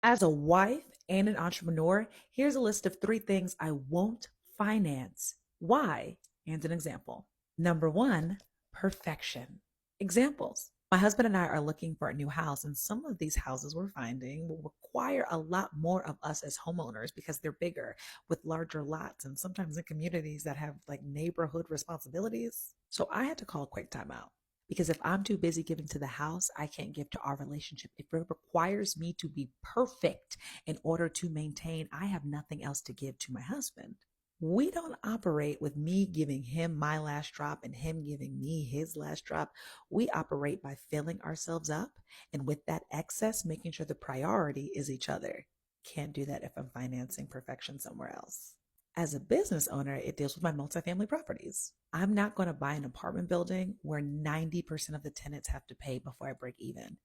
As a wife and an entrepreneur, here's a list of 3 things I won't finance. Why? And an example. Number one, perfection. Examples. My husband and I are looking for a new house, and some of these houses we're finding will require a lot more of us as homeowners because they're bigger with larger lots and sometimes in communities that have like neighborhood responsibilities. So I had to call a quick timeout because if I'm too busy giving to the house, I can't give to our relationship. If it requires me to be perfect in order to maintain, I have nothing else to give to my husband. We don't operate with me giving him my last drop and him giving me his last drop. We operate by filling ourselves up and with that excess, making sure the priority is each other. Can't do that if I'm financing perfection somewhere else. As a business owner, it deals with my multifamily properties. I'm not going to buy an apartment building where 90% of the tenants have to pay before I break even.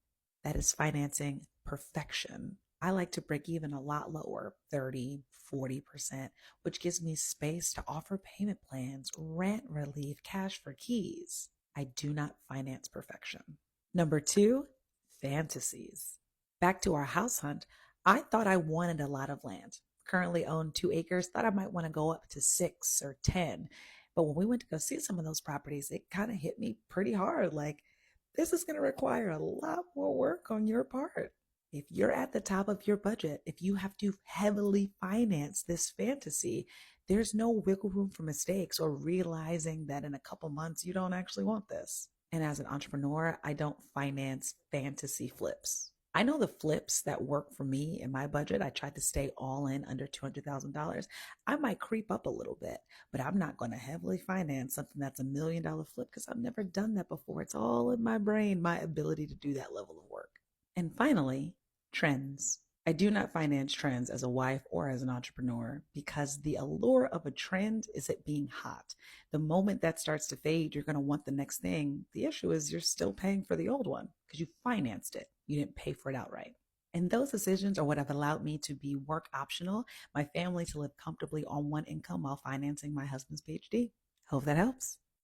That is financing perfection. I like to break even a lot lower, 30, 40%, which gives me space to offer payment plans, rent relief, cash for keys. I do not finance perfection. Number two, fantasies. Back to our house hunt, I thought I wanted a lot of land. Currently own 2 acres, thought I might want to go up to 6 or 10. But when we went to go see some of those properties, it kind of hit me pretty hard. Like, this is going to require a lot more work on your part. If you're at the top of your budget, if you have to heavily finance this fantasy, there's no wiggle room for mistakes or realizing that in a couple months you don't actually want this. And as an entrepreneur, I don't finance fantasy flips. I know the flips that work for me in my budget. I try to stay all in under $200,000. I might creep up a little bit, but I'm not going to heavily finance something that's $1 million flip because I've never done that before. It's all in my brain, my ability to do that level of work. And finally, trends. I do not finance trends as a wife or as an entrepreneur because the allure of a trend is it being hot. The moment that starts to fade, you're going to want the next thing. The issue is you're still paying for the old one because you financed it. You didn't pay for it outright. And those decisions are what have allowed me to be work optional, my family to live comfortably on one income while financing my husband's PhD. Hope that helps.